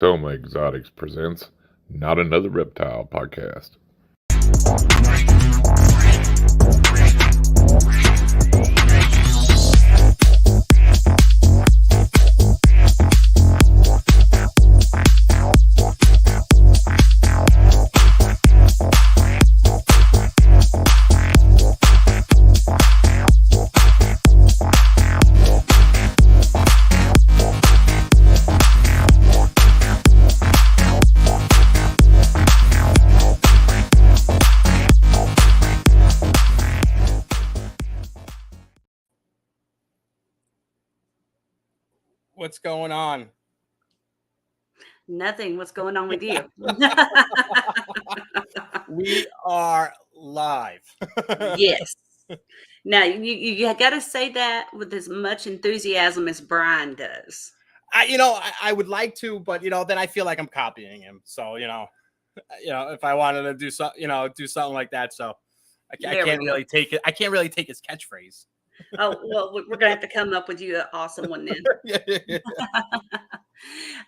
Thelma Exotics presents Not Another Reptile podcast. What's going on? Nothing. What's going on with you? We are live. Yes. Now you got to say that with as much enthusiasm as Brian does. I would like to, but then I feel like I'm copying him. So if I wanted to do something like that, so I can't really take it. I can't really take his catchphrase. Oh, well, we're gonna have to come up with you an awesome one then.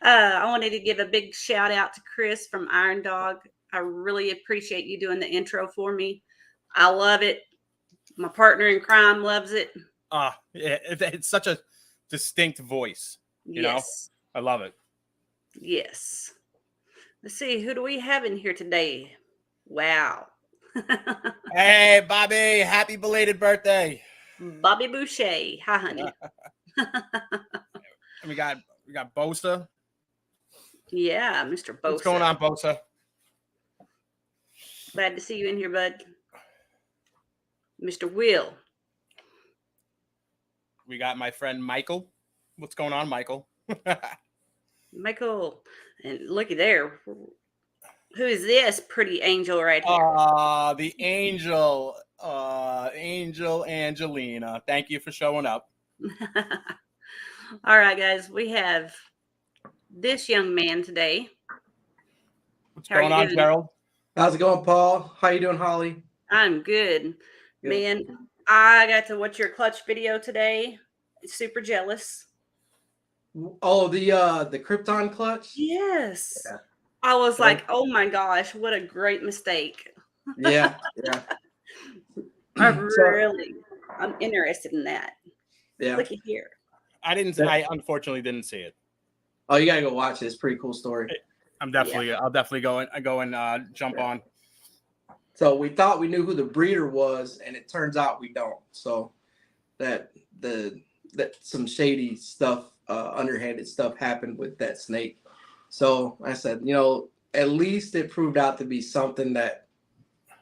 I wanted to give a big shout out to Chris from Iron Dog. I really appreciate you doing the intro for me. I love it. My partner in crime loves it. It's such a distinct voice. You know, I love it. Yes. Let's see, who do we have in here today? Wow. Hey, Bobby! Happy belated birthday, Bobby Boucher. Hi, honey. We got Bosa. Yeah, Mr. Bosa. What's going on, Bosa? Glad to see you in here, bud. Mr. Will. We got my friend Michael. What's going on, Michael? Michael. And looky there. Who is this pretty angel right here? The angel. Angel Angelina. Thank you for showing up. All right, guys. We have this young man today. What's going on, Jerald? How's it going, Paul? How you doing, Holly? I'm good. Man, I got to watch your clutch video today. Super jealous. Oh, the Krypton clutch? Yes. Yeah. I was like, oh my gosh, what a great mistake. Yeah. I'm interested in that. Yeah. Look at here. I unfortunately didn't see it. Oh, you gotta go watch it. It's a pretty cool story. I'll definitely go and jump on. So we thought we knew who the breeder was, and it turns out we don't. So that some shady stuff, underhanded stuff happened with that snake. So I said, at least it proved out to be something that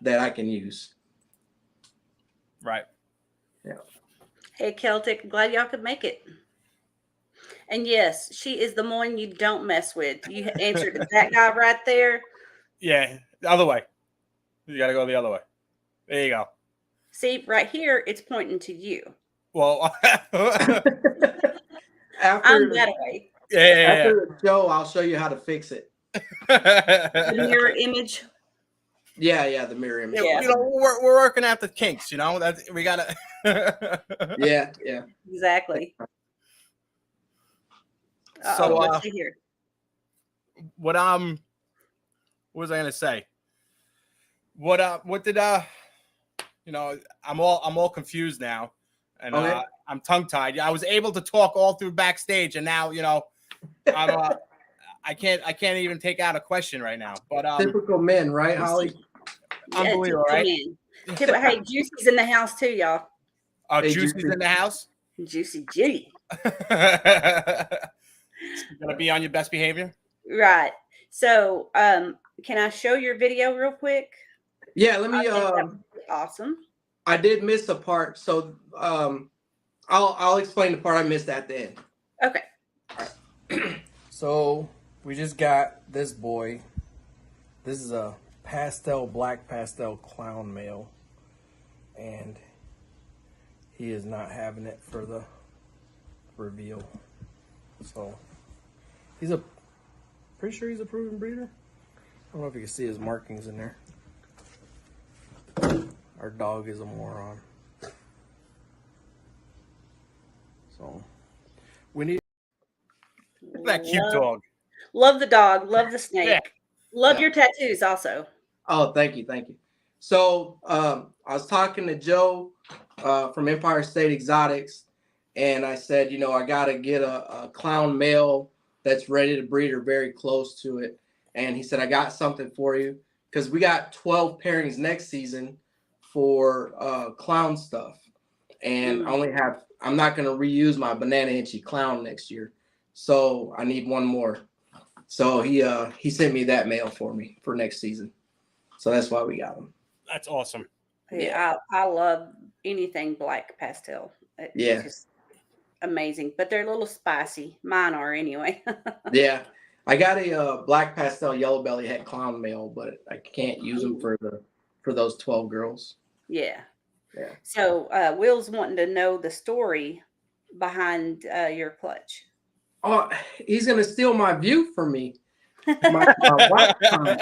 I can use. Right. Yeah. Hey, Celtic, glad y'all could make it. And yes, she is the one you don't mess with. You answered that guy right there. Yeah, the other way. You got to go the other way. There you go. See, right here, it's pointing to you. Well, I'm that way. After the show, I'll show you how to fix it. The mirror image. Yeah, the mirror image. Yeah. We're working out the kinks. That we gotta. Yeah. Exactly. So let's see here. What was I gonna say? What did I'm all confused now, and okay. I'm tongue tied. I was able to talk all through backstage, and now I can't even take out a question right now. But typical men, right, Holly? Unbelievable, right? Hey, Juicy's in the house too, y'all. Oh, hey, Juicy's in the house. Juicy Judy. Gonna be on your best behavior, right? So, can I show your video real quick? Yeah, let me. Awesome. I did miss a part, so I'll explain the part I missed at the end. Okay. Right. So we just got this boy. This is a black pastel clown male, and he is not having it for the reveal. So pretty sure he's a proven breeder. I don't know if you can see his markings in there. Our dog is a moron. So we need that cute dog. Love the dog. Love the snake. Yeah. Love your tattoos also. Oh, thank you. So I was talking to Joe from Empire State Exotics, and I said, I got to get a clown male that's ready to breed or very close to it. And he said, I got something for you, because we got 12 pairings next season for clown stuff. And I'm not going to reuse my banana inchy clown next year. So I need one more. So he sent me that male for me for next season. So that's why we got him. That's awesome. Yeah, I love anything black pastel. It's just amazing. But they're a little spicy. Mine are anyway. Yeah. I got a black pastel yellow belly het clown male, but I can't use them for those 12 girls. Yeah. Yeah. So Will's wanting to know the story behind your clutch. Oh, he's gonna steal my view from me. My lifetime.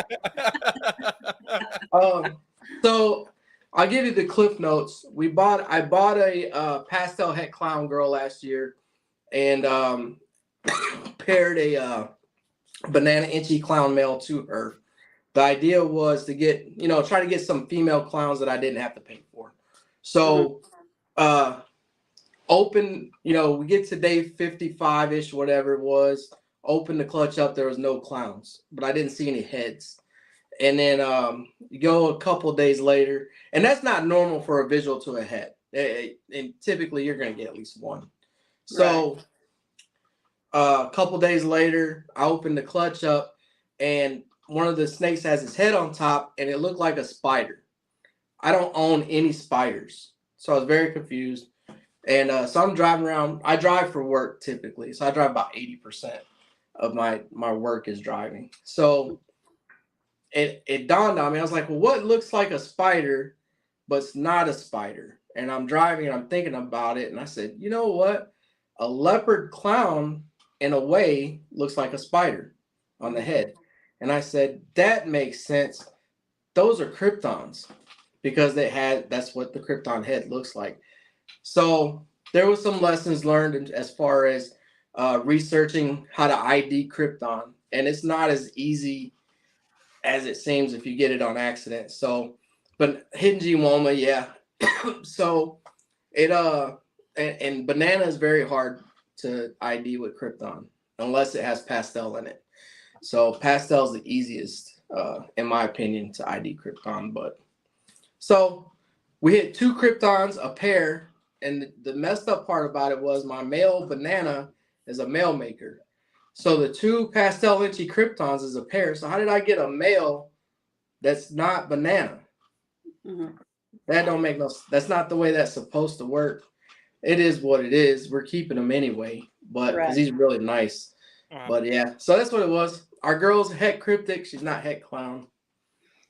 So I'll give you the cliff notes. I bought a pastel het clown girl last year, and paired a banana inchy clown male to her. The idea was to get, try to get some female clowns that I didn't have to pay for. So open, we get to day 55-ish, whatever it was, open the clutch up, there was no clowns, but I didn't see any heads. And then you go a couple of days later, and that's not normal for a visual to a head. And typically you're going to get at least one. So a couple days later, I opened the clutch up, and one of the snakes has his head on top, and it looked like a spider. I don't own any spiders, so I was very confused. And so I'm driving around. I drive for work typically, so I drive about 80% of my work is driving. So it dawned on me. I was like, well, what looks like a spider, but it's not a spider? And I'm driving and I'm thinking about it, and I said, you know what? A leopard clown, in a way, looks like a spider on the head. And I said, that makes sense. Those are kryptons, because that's what the krypton head looks like. So there was some lessons learned as far as researching how to ID krypton, and it's not as easy as it seems if you get it on accident. So, but hidden G-Woma, yeah. So it and banana is very hard to ID with krypton unless it has pastel in it. So pastel is the easiest, in my opinion, to ID krypton. But so we hit 2 kryptons a pair, and the messed up part about it was my male banana is a male maker. So the 2 pastel inchy kryptons is a pair. So how did I get a male that's not banana? Mm-hmm. That don't make no. That's not the way that's supposed to work. It is what it is. We're keeping him anyway, but because he's really nice. But yeah, so that's what it was. Our girl's het cryptic. She's not het clown.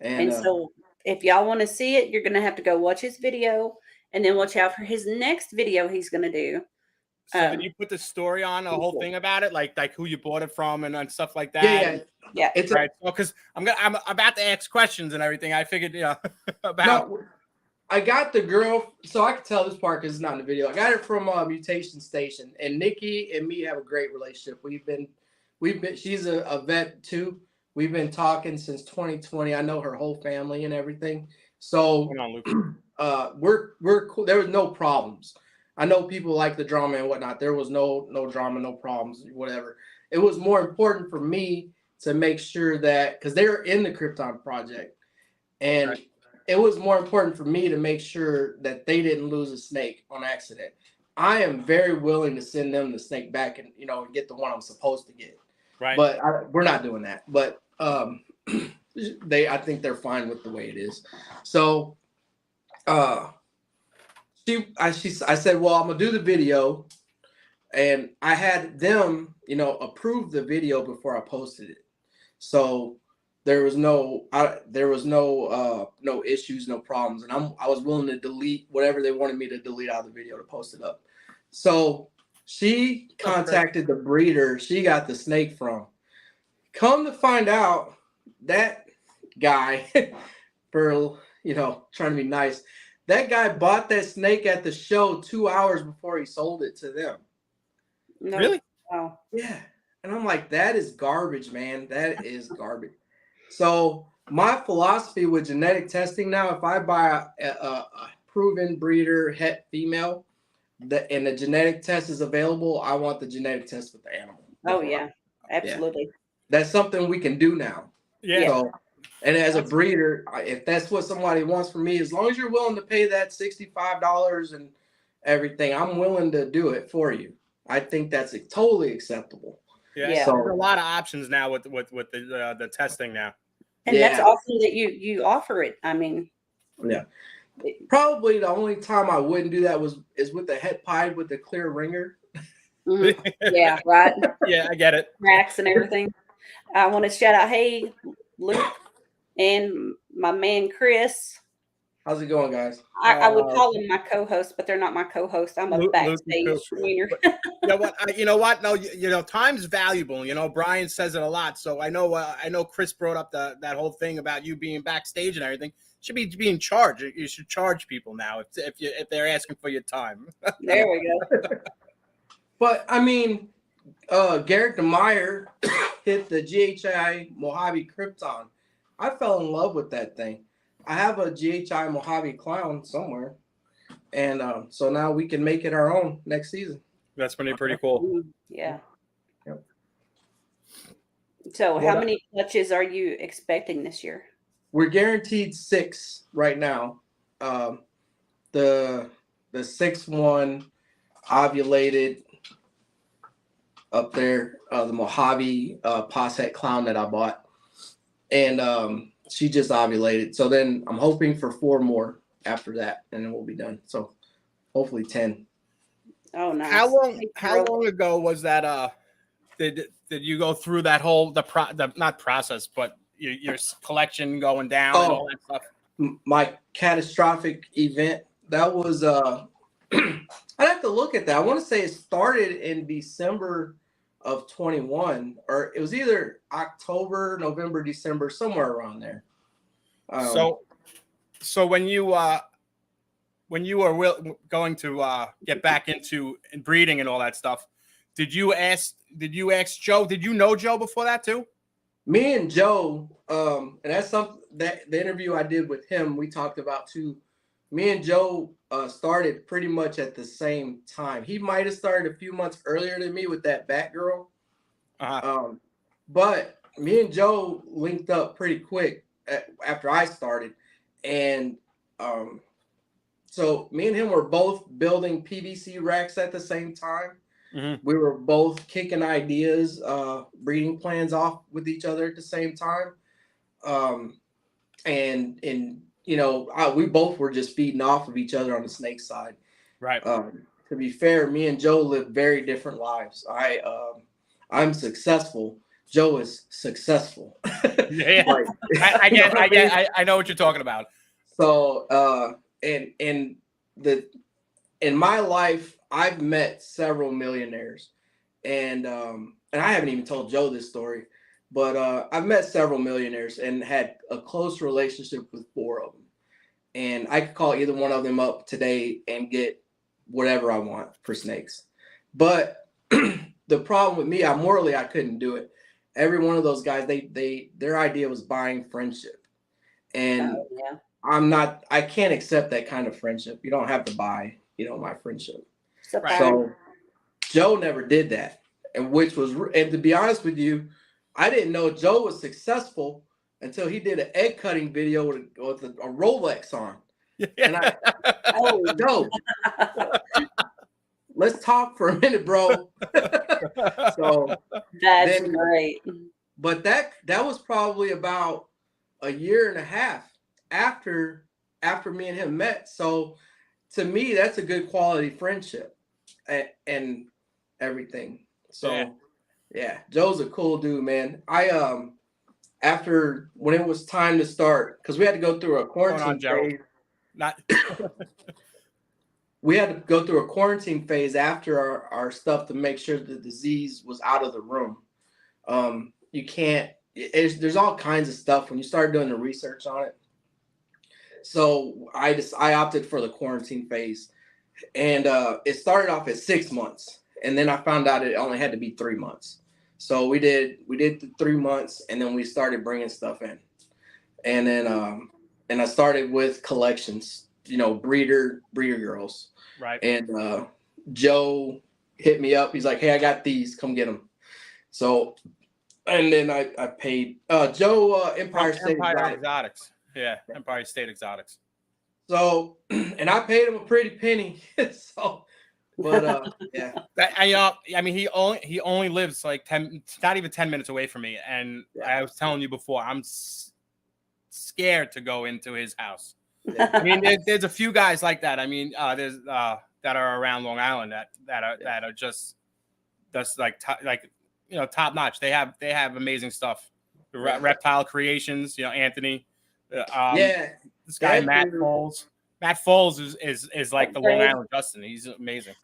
And so if y'all want to see it, you're going to have to go watch his video, and then watch out for his next video he's going to do. So did you put the story on, a whole thing about it, like who you bought it from and stuff like that? Yeah. It's right. Because I'm about to ask questions and everything. I figured, about. No, I got the girl, so I can tell this part because it's not in the video. I got it from Mutation Station, and Nikki and me have a great relationship. We've been. She's a vet too. We've been talking since 2020. I know her whole family and everything. So we're cool. There was no problems. I know people like the drama and whatnot. There was no drama, no problems, whatever. It was more important for me to make sure that, because they're in the Krypton project, and it was more important for me to make sure that they didn't lose a snake on accident. I am very willing to send them the snake back and get the one I'm supposed to get. Right. But we're not doing that. But I think they're fine with the way it is. So I said, well, I'm gonna do the video, and I had them, approve the video before I posted it. So there was no issues, no problems, and I was willing to delete whatever they wanted me to delete out of the video to post it up. So she contacted the breeder she got the snake from. Come to find out, that guy, for trying to be nice, that guy bought that snake at the show 2 hours before he sold it to them. No. Really? Wow. Yeah. And I'm like, that is garbage, man. That is garbage. So my philosophy with genetic testing now, if I buy a proven breeder het female, and the genetic test is available, I want the genetic test with the animal. Oh yeah, absolutely. That's something we can do now. Yeah. So, and as a breeder, if that's what somebody wants from me, as long as you're willing to pay that $65 and everything, I'm willing to do it for you. I think that's totally acceptable. Yeah. So, There's a lot of options now with the testing now. And that's awesome that you offer it. I mean, yeah. Probably the only time I wouldn't do that is with the het pied with the clear ringer. Yeah, right. Yeah, I get it. Cracks and everything. I want to shout out, hey, Luke and my man Chris. How's it going, guys? I would call them my co-host, but they're not my co-host. I'm a backstage wiener. You know what? No, time's valuable. Brian says it a lot. So I know Chris brought up that whole thing about you being backstage and everything. Should be in charge. You should charge people now if they're asking for your time. There we go. But I mean, Garrett DeMeyer hit the GHI Mojave Krypton. I fell in love with that thing. I have a GHI Mojave clown somewhere, and so now we can make it our own next season. That's pretty cool. Yeah. Yep. So, how many clutches are you expecting this year? We're guaranteed 6 right now. The 6th one ovulated up there, the Mojave Posset clown that I bought, and she just ovulated. So then I'm hoping for 4 more after that, and then we'll be done. So hopefully 10. Oh, nice. How long ago was that? Did you go through that whole not process, but your collection going down and all that stuff? My catastrophic event, that was I'd have to look at that. I want to say it started in December of 21, or it was either October, November, December, somewhere around there. So when you were going to get back into breeding and all that stuff, did you ask Joe? Did you know Joe before that too? Me and Joe, and that's something that the interview I did with him, we talked about too. Me and Joe started pretty much at the same time. He might have started a few months earlier than me with that Batgirl. But me and Joe linked up pretty quick after I started. And so me and him were both building PVC racks at the same time. Mm-hmm. We were both kicking ideas, breeding plans off with each other at the same time. And we both were just feeding off of each other on the snake side. Right. To be fair, me and Joe live very different lives. I'm successful. Joe is successful. Yeah. Like, I know what you're talking about. So, in my life, I've met several millionaires, and I haven't even told Joe this story, but I've met several millionaires and had a close relationship with 4 of them. And I could call either one of them up today and get whatever I want for snakes. But the problem with me, I couldn't do it. Every one of those guys, their idea was buying friendship. And I can't accept that kind of friendship. You don't have to buy, my friendship. So Joe never did that. And to be honest with you, I didn't know Joe was successful until he did an egg cutting video with a Rolex on. And Joe, let's talk for a minute, bro. So that's great. But that was probably about a year and a half after me and him met. So to me, that's a good quality friendship and everything. So yeah, Joe's a cool dude, man. After when it was time to start, because we had to go through a quarantine phase. We had to go through a quarantine phase after our stuff to make sure the disease was out of the room. You can't. There's all kinds of stuff when you start doing the research on it. So I opted for the quarantine phase, and it started off at 6 months, and then I found out it only had to be 3 months. So we did the 3 months, and then we started bringing stuff in, and then and I started with collections, breeder girls, Right. and Joe hit me up. He's like, "Hey, I got these. Come get them." So, and then I paid Joe Empire State Exotics. Yeah, Empire State Exotics. So, and I paid him a pretty penny. So, but yeah. I mean, he only lives like not even 10 minutes away from me, and I was telling you before, I'm scared to go into his house. Yeah. I mean, there's a few guys like that. I mean, there's that are around Long Island that are just like top notch. They have amazing stuff. Reptile Creations, Anthony. This guy Matt Foles. Matt Foles is like the Long Island Justin. He's amazing.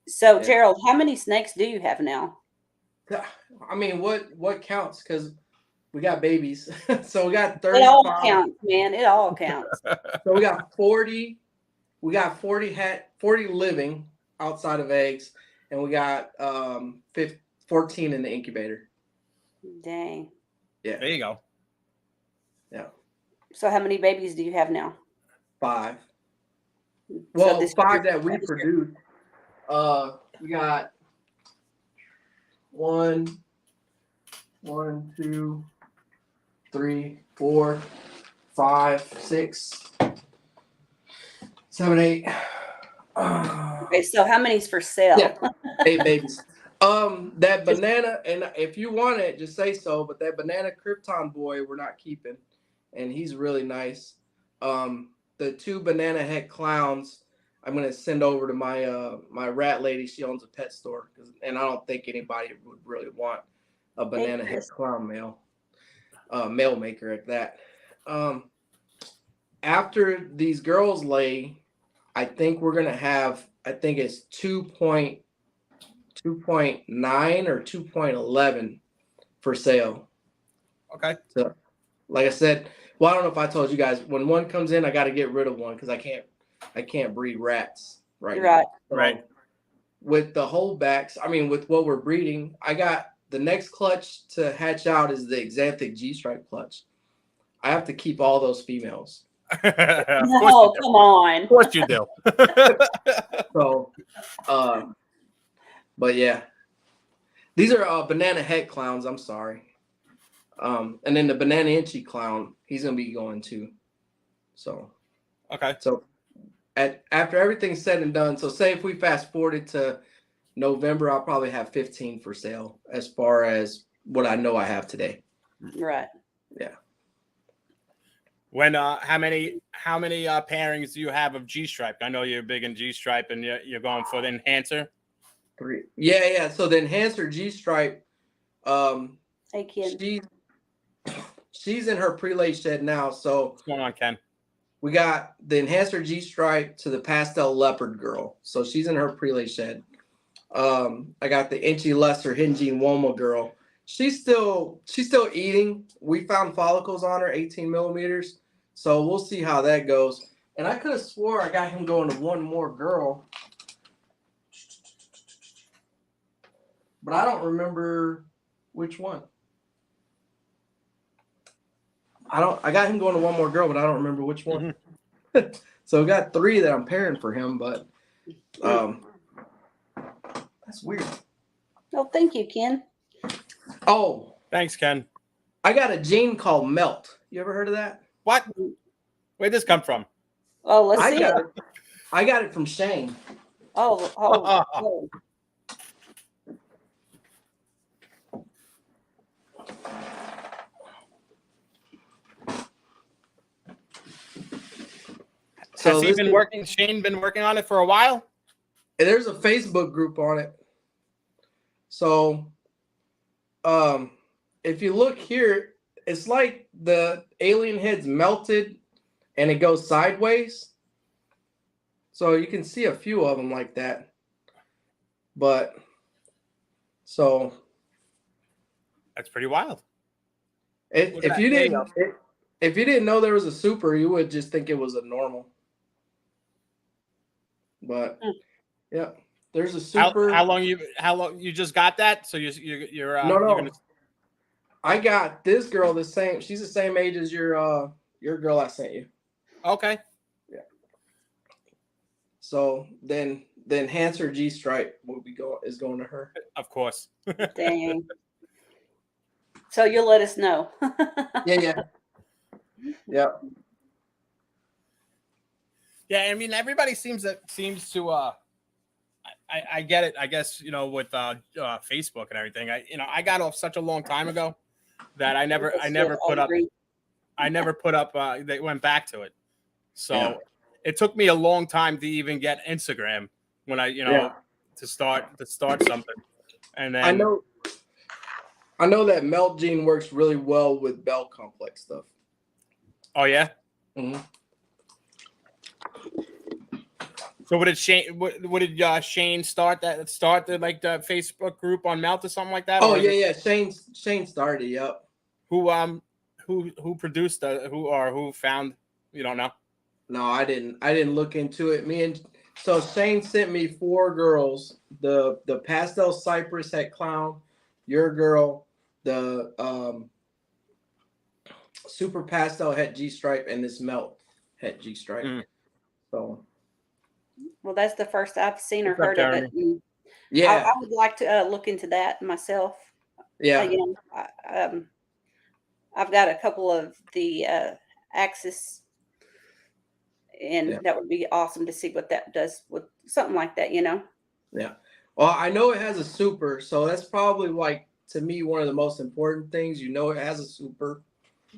So Jerald, how many snakes do you have now? I mean, what counts? Because we got babies, so we got 35. It all counts, man. It all counts. So we got 40. We got 40 living outside of eggs, and we got 14 in the incubator. Dang. Yeah. There you go. Yeah. So how many babies do you have now? 5. So Well, 5 that we produced. We got 1, 2, 3, 4, 5, 6, 7, 8. Okay, so how many's for sale? Yeah, 8 babies. That banana, and if you want it, just say so. But that banana Krypton boy, we're not keeping, and he's really nice. The 2 banana head clowns, I'm gonna send over to my my rat lady. She owns a pet store, and I don't think anybody would really want a banana head clown male maker at that. After these girls lay, I think we're gonna have. I think it's 2.9 or 2.11 for sale. Okay. So, like I said, well, I don't know if I told you guys, when one comes in, I got to get rid of one because I can't breed rats right now. So right. With the holdbacks, I mean, with what we're breeding, I got the next clutch to hatch out is the Xanthic G-stripe clutch. I have to keep all those females. No, come on. Of course you do. So, but yeah, these are banana head clowns. I'm sorry. And then the banana inchy clown, he's gonna be going too. So, okay. So, after everything's said and done, so say if we fast forwarded to November, I'll probably have 15 for sale as far as what I know I have today. Right. Yeah. When how many pairings do you have of G-stripe? I know you're big in G-stripe, and you're going for the enhancer. 3. Yeah. So the enhancer G-stripe, Hey, Ken. she's in her pre-lay shed now. So what's going on, Ken? we got the enhancer G-stripe to the pastel leopard girl. So she's in her pre-lay shed. I got the inchy lesser hinging Woma girl. She's still eating. We found follicles on her, 18 millimeters. So we'll see how that goes. And I could have swore I got him going to one more girl, but I don't remember which one. I got him going to one more girl, but I don't remember which one. So we got 3 that I'm pairing for him, but that's weird. Oh, thank you, Ken. Oh, Thanks, Ken. I got a gene called Melt. You ever heard of that? What? Where'd this come from? Oh, let's see it. I got it from Shane. Oh. So Has Shane been working on it for a while? There's a Facebook group on it. So if you look here, it's like the alien head's melted and it goes sideways. So you can see a few of them like that. But so that's pretty wild. If you didn't know there was a super, you would just think it was a normal. But yeah. There's a super. How long you just got that? So you're No, you're no. gonna. I got this girl the same. She's the same age as your girl I sent you. Okay. Yeah. So then Hanser G Stripe is going to her. Of course. Dang. So you'll let us know. Yeah. Yeah, I mean, everybody seems to I get it. I guess, with Facebook and everything. I got off such a long time ago that I never put up they went back to it. So it took me a long time to even get Instagram when I, to start something. And then I know that Melt Gene works really well with Bell Complex stuff. Oh yeah. Mm-hmm. So what did Shane start the Facebook group on Melt or something like that? Oh yeah. Shane started. Yep. Who produced who found? You don't know? No, I didn't look into it. So Shane sent me 4 girls. The pastel cypress het clown, your girl, the super pastel het G stripe, and this melt het G stripe. Mm. So. Well, that's the first I've seen or What's up, heard of it. Jeremy? Yeah, I would like to look into that myself. yeah. I've got a couple of the Axis, and that would be awesome to see what that does with something like that. Yeah. Well, I know it has a super, so that's probably to me one of the most important things. It has a super,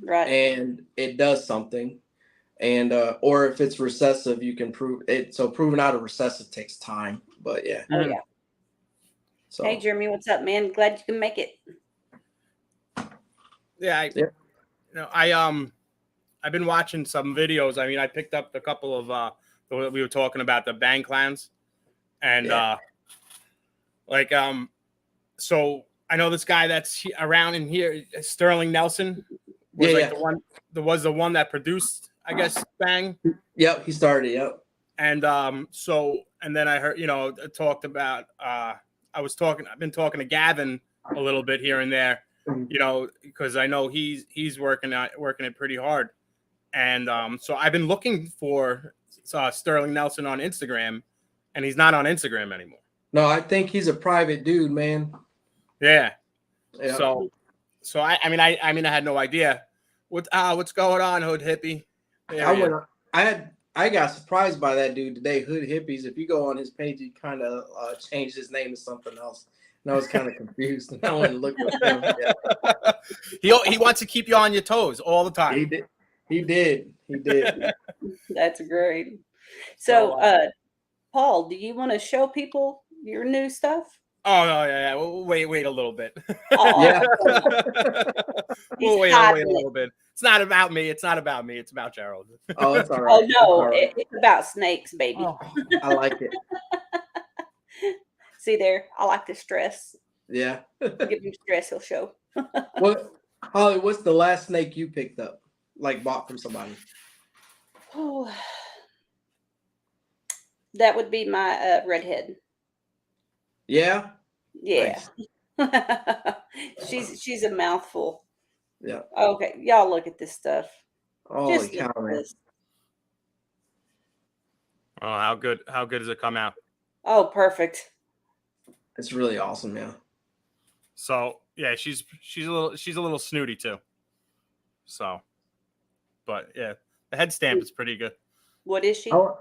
Right? And it does something. And or if it's recessive, you can prove it. So proving out a recessive takes time, but yeah. Oh yeah. So Hey Jeremy, what's up, man? Glad you can make it. Yeah, I've been watching some videos. I mean, I picked up a couple of we were talking about the bang clans, and so I know this guy that's around in here, Sterling Nelson, was the one that produced, I guess, Bang. Yep, he started. Yep. And and then I heard, talked about I've been talking to Gavin a little bit here and there, because I know he's working it pretty hard. And so I've been looking for Sterling Nelson on Instagram, and he's not on Instagram anymore. No, I think he's a private dude, man. Yeah. Yeah. So I had no idea what's going on, Hood Hippie. I got surprised by that dude today, Hood Hippies. If you go on his page, he kind of changed his name to something else, and I was kind of confused. And I went and looked at him. Yeah. He wants to keep you on your toes all the time. He did. That's great. So, Paul, do you want to show people your new stuff? Oh no, yeah. We'll wait a little bit. Oh, Yeah. We'll wait a little bit. It's not about me. It's about Jerald. Oh, it's all right. Oh no, all right. it's about snakes, baby. Oh. I like it. See there, I like to stress. Yeah. Give him stress, he'll show. Holly, what's the last snake you picked up, bought from somebody? Oh, that would be my redhead. Yeah. Yeah. Nice. she's a mouthful. Yeah. Okay, y'all look at this stuff. Holy Just cow, look at man. this. Oh, how good does it come out? Oh, perfect. It's really awesome, yeah. So yeah, she's a little snooty too. So, but yeah, the head stamp is pretty good. What is she? Oh,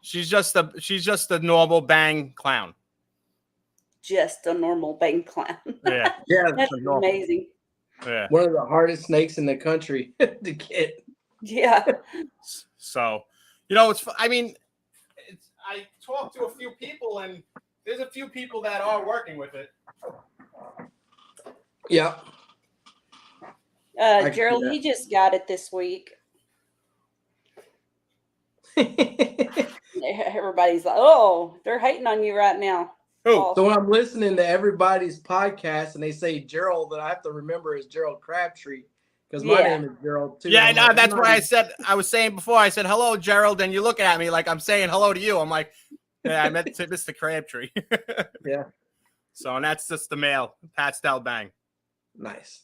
She's just a normal Bang clown. Just a normal bang clown. Yeah. yeah. That's amazing. Yeah. One of the hardest snakes in the country to get. Yeah. So, I talked to a few people, and there's a few people that are working with it. Yeah. Jerald, he just got it this week. Everybody's like, oh, they're hating on you right now. Who? So when I'm listening to everybody's podcast and they say Jerald, then I have to remember it's Jerald Crabtree because my name is Jerald too. Yeah, I'm no, like, that's why I was saying before, I said hello, Jerald, and you're looking at me like I'm saying hello to you. I'm like, Yeah, I met Mr. Crabtree. Yeah. So, and that's just the male, Pastel Bang. Nice.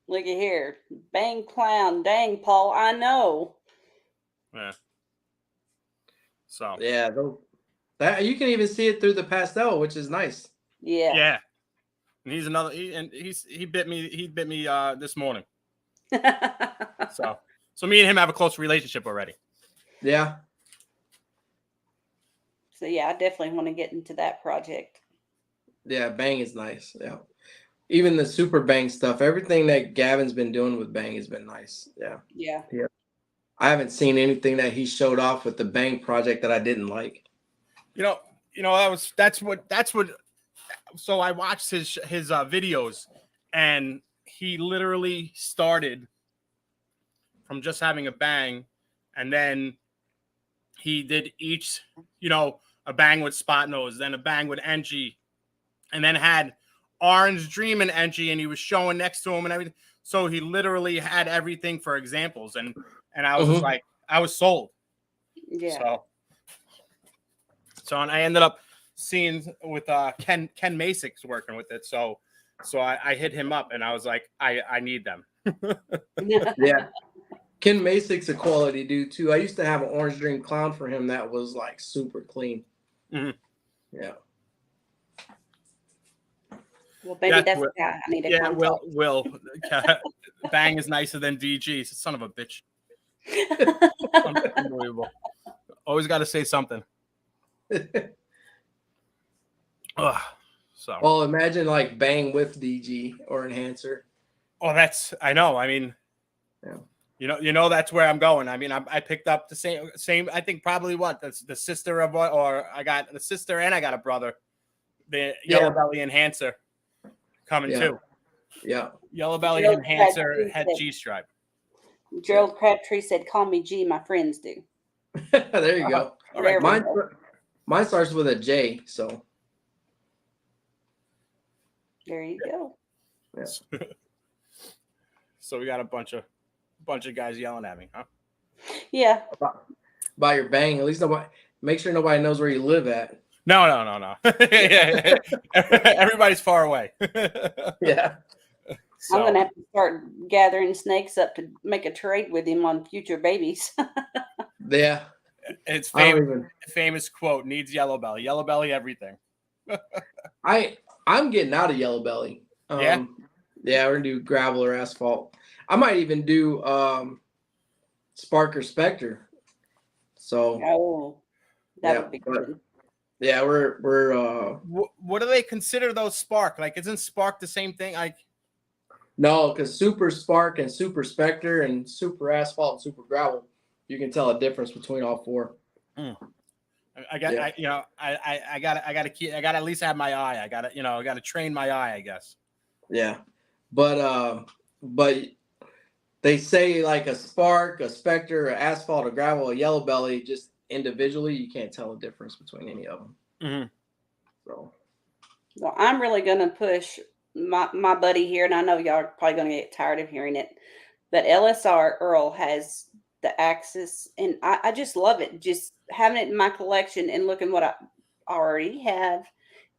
Look at here. Bang clown. Dang, Paul. I know. Yeah. So, Yeah, that you can even see it through the pastel, which is nice. Yeah. yeah. And he's another, he bit me this morning. So me and him have a close relationship already. Yeah. So yeah, I definitely want to get into that project. Yeah, Bang is nice. Yeah. Even the super Bang stuff, everything that Gavin's been doing with Bang has been nice. Yeah. Yeah. I haven't seen anything that he showed off with the Bang project that I didn't like. That's what. So I watched his videos, and he literally started from just having a Bang, and then he did each, a Bang with Spot Nose, then a Bang with NG, and then had Orange Dream and NG, and he was showing next to him and everything. So he literally had everything for examples, and I was just like, I was sold. Yeah. So and I ended up seeing with Ken Masick's working with it. So I hit him up and I was like, I need them. Yeah. Ken Masick's a quality dude too. I used to have an Orange Dream Clown for him that was like super clean. Mm-hmm. Yeah. Well, maybe that's the guy I need to contact. Will. Bang is nicer than DG. Son of a bitch. Unbelievable. Always got to say something. Ugh. So. Well, imagine like Bang with DG or Enhancer. Oh, I know. I mean, yeah. You know that's where I'm going. I mean, I picked up the same. I think probably the sister of what, or I got the sister and I got a brother. The Yellow Belly Enhancer coming too. Yeah. Yellow Belly Enhancer had G stripe. Jerald Crabtree said, "Call me G. My friends do." There you go. All right. Mine starts with a J. So. There you go. Yeah. So we got a bunch of guys yelling at me, huh? Yeah. By your Bang, at least make sure nobody knows where you live at. No. Yeah. Everybody's far away. Yeah. So. I'm gonna have to start gathering snakes up to make a trade with him on future babies. Yeah. It's famous quote, needs Yellow Belly. Yellow Belly everything. I'm getting out of Yellow Belly. Yeah, we're gonna do gravel or asphalt. I might even do Spark or Spectre. So that would be good. Yeah, we're what do they consider those Spark? Like, isn't Spark the same thing? Like, no, because Super Spark and Super Spectre and Super Asphalt and Super Gravel, you can tell a difference between all four. I got to at least have my eye. I got to train my eye, I guess. Yeah. But they say like a Spark, a Spectre, a Asphalt, a Gravel, a Yellow Belly, just individually, you can't tell a difference between any of them. Mm-hmm. So. Well, I'm really going to push my buddy here, and I know y'all are probably going to get tired of hearing it, but LSR Earl has the Axis, and I just love it. Just having it in my collection and looking what I already have,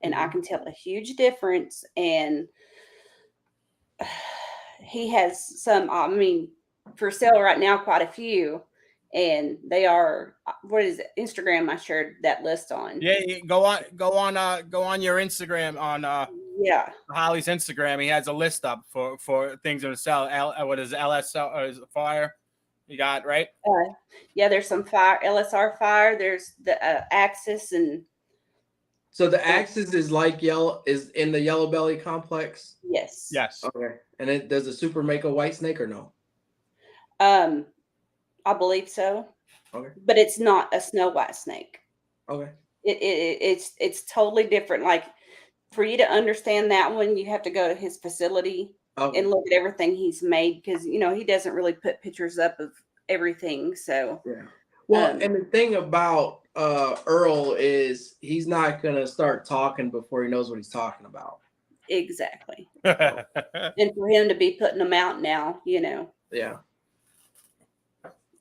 and I can tell a huge difference. And he has some, for sale right now, quite a few, and they are, what is it? Instagram? I shared that list on. Yeah, go on your Instagram on Holly's Instagram. He has a list up for things to sell. What is LSL or is it Fire? You got right? There's some Fire, LSR Fire. There's the Axis, and so the Axis is like is in the Yellow Belly complex. Yes. Okay, and does the Super make a white snake or no? I believe so. Okay, but it's not a snow white snake. Okay, it's totally different. Like, for you to understand that one, you have to go to his facility. And look at everything he's made, because he doesn't really put pictures up of everything. So yeah. Well, and the thing about Earl is he's not gonna start talking before he knows what he's talking about. Exactly. And for him to be putting them out now, Yeah.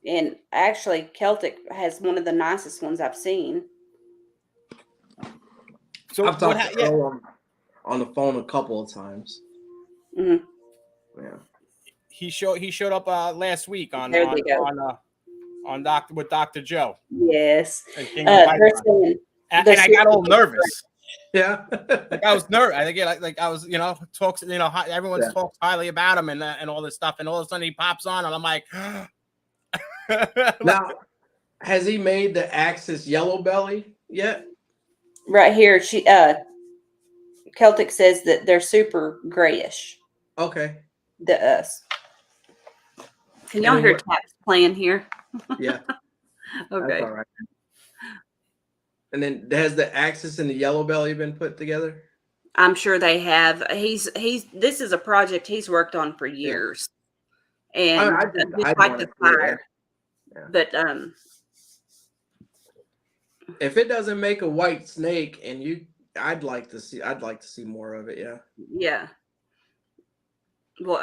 And actually, Celtic has one of the nicest ones I've seen. So I've talked to yeah, Earl on the phone a couple of times. Mhm. Yeah. he showed up last week on There they go. with Dr. Joe. Yes. at King of They're Python. saying And the I got all nervous. Yeah. Like I was nervous. I think like I was, talks, everyone Yeah. talks highly about him and all this stuff, and all of a sudden he pops on, and I'm like, Now, has he made the Axis yellow belly yet? right here, Celtic says that they're super grayish. Okay. The us. Can And y'all then hear what- taps playing here? Yeah. Okay. That's all right. And then has the Axis and the yellow belly been put together? I'm sure they have. This is a project he's worked on for years. And I just I'd like wanna the see it, fire. yeah. But If it doesn't make a white snake, and I'd like to see more of it. Yeah. yeah. Well,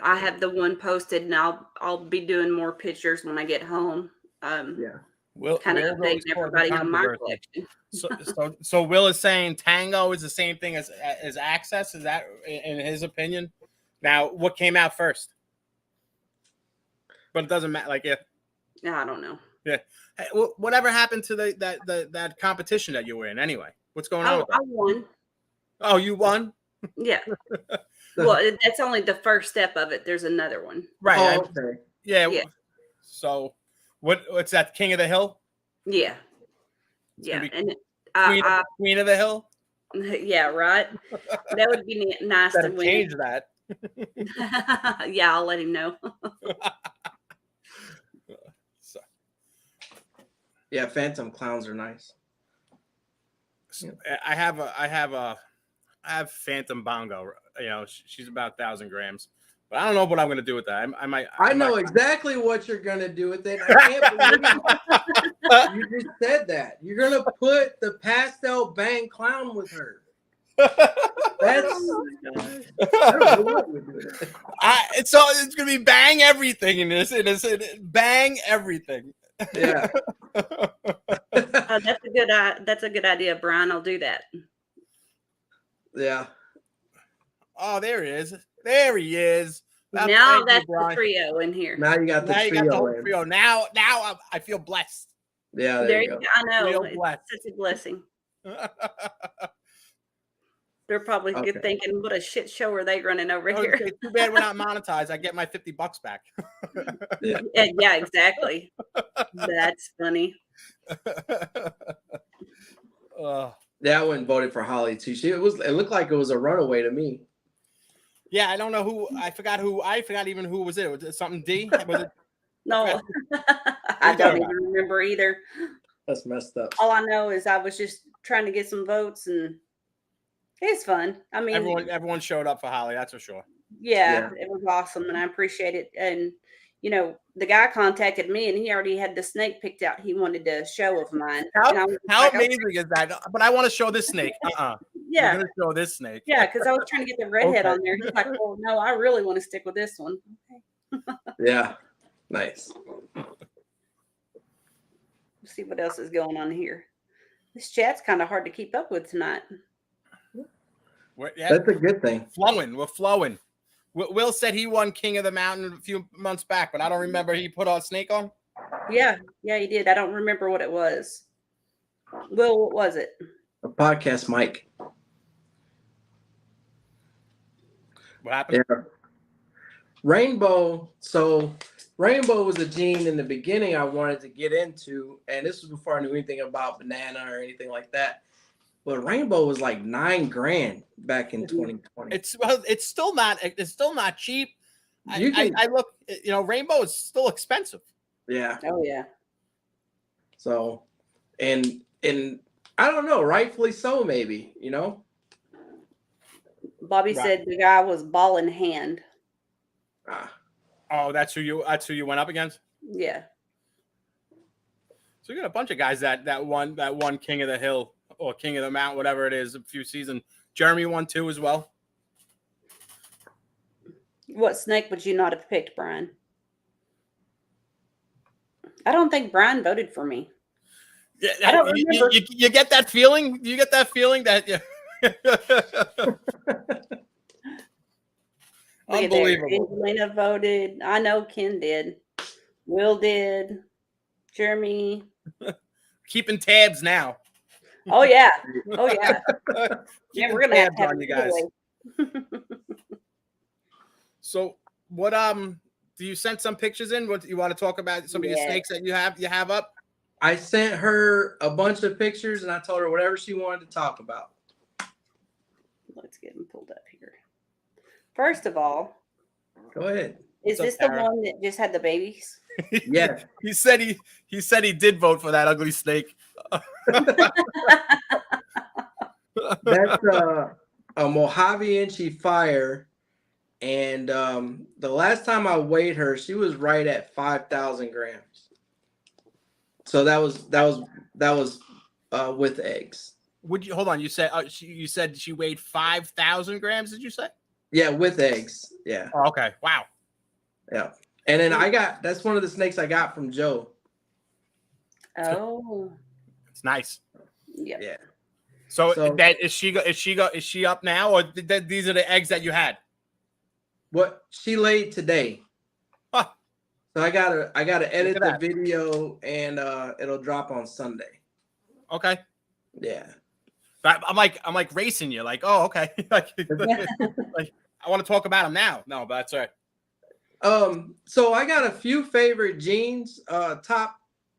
I have the one posted, and I'll be doing more pictures when I get home. Yeah. Kind of Will's always updating causing everybody on my controversy. collection. So Will is saying Tango is the same thing as Access. Is that in his opinion? Now, what came out first? But it doesn't matter. Like, No, I don't know. yeah. Hey, whatever happened to that competition that you were in? Anyway, what's going on? Oh, With that? I won. Oh, you won. Yeah. Well, that's only the first step of it. There's another one. Right. Oh, okay. Yeah. Yeah. So, what's that? King of the Hill? Yeah. It's gonna Yeah. be And Queen of the Hill. yeah, right. That would be nice to Better win. change that. Yeah, I'll let him know. So, Yeah, phantom clowns are nice. I have Phantom Bongo. She's about 1,000 grams, but I don't know what I'm gonna do with that. I might. I know exactly what you're gonna do with it. I can't believe you just said that. You're gonna put the pastel bang clown with her. That's Oh my gosh. I don't know what we're doing. It's gonna be bang everything in this. Bang everything. Yeah. That's a good idea, Brian. I'll do that. Yeah. Oh, there he is. There he is. Now Thank you, that's the Brian. trio in here. Now you got the Now you trio got the whole in. trio. Now I feel blessed. Yeah, There you go. I know. Real It's blessed. such a blessing. They're probably Okay. thinking, what a shit show are they running over Oh, here? too bad we're not monetized. I get my $50 back. Yeah. Yeah, exactly. That's funny. Yeah, I went and voted for Holly too. It looked like it was a runaway to me. Yeah, I don't know who. I forgot even who was it. Was it something D? Was it? No, I don't even remember either. That's messed up. All I know is I was just trying to get some votes, and it's fun. I mean, Everyone showed up for Holly. That's for sure. yeah, it was awesome, and I appreciate it. And the guy contacted me, and he already had the snake picked out. He wanted a show of mine. And I was How like, amazing is that? But I want to show this snake. You're yeah, gonna show this snake. yeah, because I was trying to get the redhead Okay. on there. He's like, "Oh no, I really want to stick with this one." Okay. Yeah. Nice. Let's see what else is going on here. This chat's kind of hard to keep up with tonight. That's a good thing. We're flowing. Will said he won King of the Mountain a few months back, but I don't remember he put a snake on. Yeah, he did. I don't remember what it was. Will, what was it? A podcast mic. What happened? Yeah. Rainbow. So Rainbow was a gene in the beginning I wanted to get into, and this was before I knew anything about banana or anything like that. But Rainbow was like $9,000 back in 2020. It's still not cheap. I look, Rainbow is still expensive. Yeah. Oh yeah. So, and I don't know, rightfully so, maybe, Bobby said the guy was ball in hand. Oh, that's who you went up against? Yeah. So you got a bunch of guys that won King of the Hill or King of the Mount, whatever it is, a few seasons. Jeremy won too as well. What snake would you not have picked, Brian? I don't think Brian voted for me. Yeah, I don't remember. you get that feeling? You get that feeling that Look at there. unbelievable. Angelina voted. I know Ken did. Will did. Jeremy. Keeping tabs now. Oh yeah. Oh yeah. Yeah, Keeping we're gonna have tabs to have on a you guys. giveaway. So what do you send some pictures in? What you want to talk about? Some of your Yeah. snakes that you have up? I sent her a bunch of pictures and I told her whatever she wanted to talk about. Let's get them pulled up here. First of all, Go ahead. is What's up, this the Tara? one that just had the babies? Yes. he said he did vote for that ugly snake. That's a Mojave Inchi Fire. And the last time I weighed her, she was right at 5,000 grams. So that was with eggs. Would you hold on? You said you said she weighed 5,000 grams. Did you say? Yeah, with eggs. Yeah. Oh, okay. Wow. Yeah. And then that's one of the snakes I got from Joe. Oh, It's nice. yeah. Yeah. So, So- that is she up now, or these are the eggs that you had? What she laid today. Huh. So I gotta edit Look the at that. video and it'll drop on Sunday. Okay. Yeah. I'm like racing you. Like, oh, okay. like, I want to talk about them now. No, but that's all right. So I got a few favorite genes.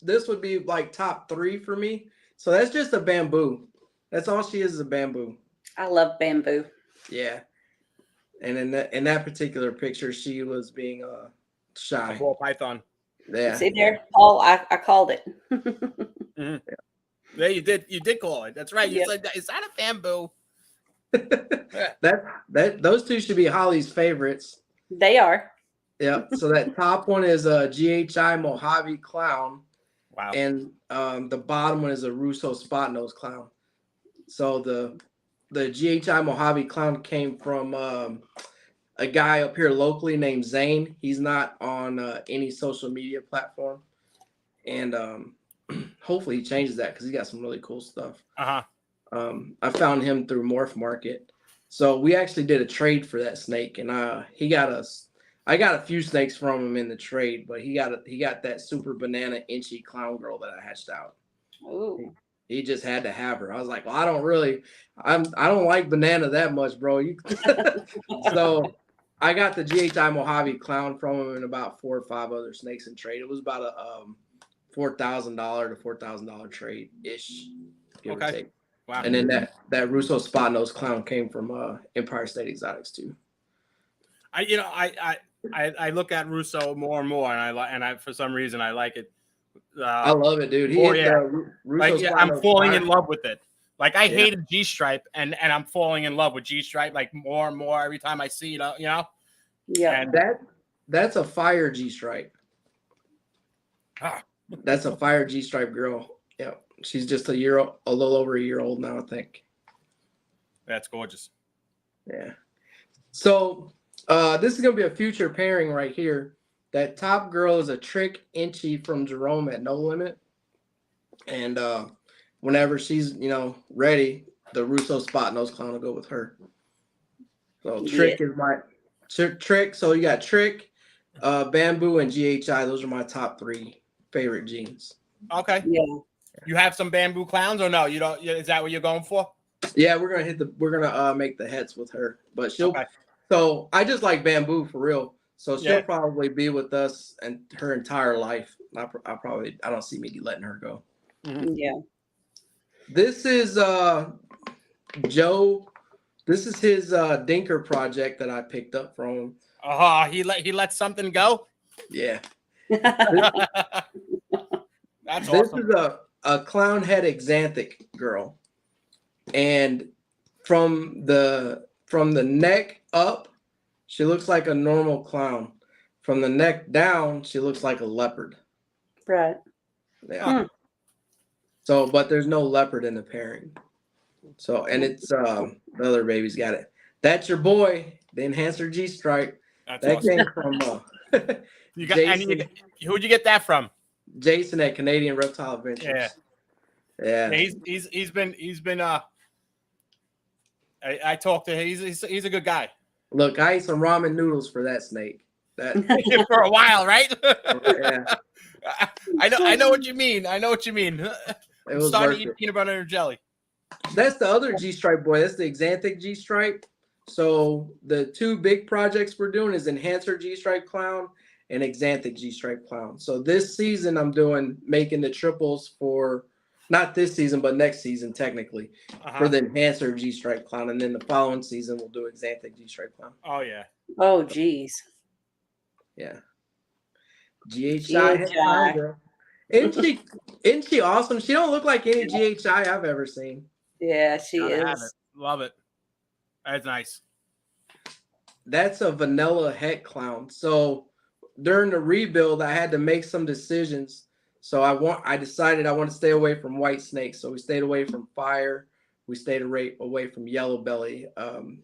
This would be like top 3 for me. So that's just a bamboo. That's all she is a bamboo. I love bamboo. Yeah. And in that particular picture, she was being shy. Ball python. Yeah. See there, Paul. I called it. Mm-hmm. Yeah, you did. You did call it. That's right. You Yep. said that. Is that a bamboo? that those two should be Holly's favorites. They are. Yeah. So that top one is a GHI Mojave Clown, Wow. and the bottom one is a Russo Spot Nose Clown. So the GHI Mojave Clown came from a guy up here locally named Zane. He's not on any social media platform, and hopefully he changes that because he got some really cool stuff. I found him through Morph Market, so we actually did a trade for that snake, and I got a few snakes from him in the trade, but he got that super banana inchy clown girl that I hatched out. Ooh. He just had to have her. I was like, well, I don't like banana that much, bro. So I got the GHI Mojave Clown from him and about 4 or 5 other snakes in trade. It was about a $4,000 to $4,000 trade ish. Okay. Wow. And then that Russo Spot Nose Clown came from Empire State Exotics too. I look at Russo more and more, and I for some reason I like it. I love it, dude. I'm falling in love with it. Like I Yeah. hated G Stripe, and I'm falling in love with G Stripe like more and more every time I see it. You know. Yeah. And That's a fire G Stripe. That's a fire G Stripe girl. Yeah, she's just a little over a year old now, I think. that's gorgeous. Yeah. So this is gonna be a future pairing right here. That top girl is a Trick Inchy from Jerome at No Limit, and whenever she's ready, the Russo Spot Nose Clown will go with her. So Trick is my Trick. So you got Trick, Bamboo, and GHI. Those are my top 3 favorite genes. Okay. Yeah. You have some bamboo clowns or no? You don't? Is that what you're going for? Yeah, we're gonna make the heads with her, but she'll. Okay. So I just like Bamboo for real. So she'll Yeah. probably be with us and her entire life. I don't see me letting her go. Yeah. This is Joe. This is his Dinker project that I picked up from him. He let something go. Yeah. That's This awesome. is a clown head exanthic girl. And from the neck up, she looks like a normal clown. From the neck down, she looks like a leopard. Right. Yeah. So, but there's no leopard in the pairing. So, and it's the other baby's got it. That's your boy, the enhancer G Stripe. That's That awesome. came from You got, and who'd you get that from? Jason at Canadian Reptile Adventures. Yeah. Yeah. He's been I talked to him. He's a good guy. Look, I ate some ramen noodles for that snake. That For a while, right? yeah, I know what you mean. I know what you mean. it I'm was starting worth to eat it. peanut butter and jelly. That's the other G stripe boy. That's the Xanthic G stripe. So the two big projects we're doing is Enhancer G stripe clown and Xanthic G stripe clown. So this season I'm making the triples for not this season, but next season technically for the Enhancer G stripe clown, and then the following season we'll do Xanthic G stripe clown. Oh yeah. Oh, geez. Yeah. GHI head clown girl. Isn't she awesome? She don't look like any GHI I've ever seen. Yeah, she Gotta have is. it. Love it. That's nice. That's a vanilla het clown. So during the rebuild, I had to make some decisions. So I decided I want to stay away from white snakes. So we stayed away from fire. We stayed away from yellow belly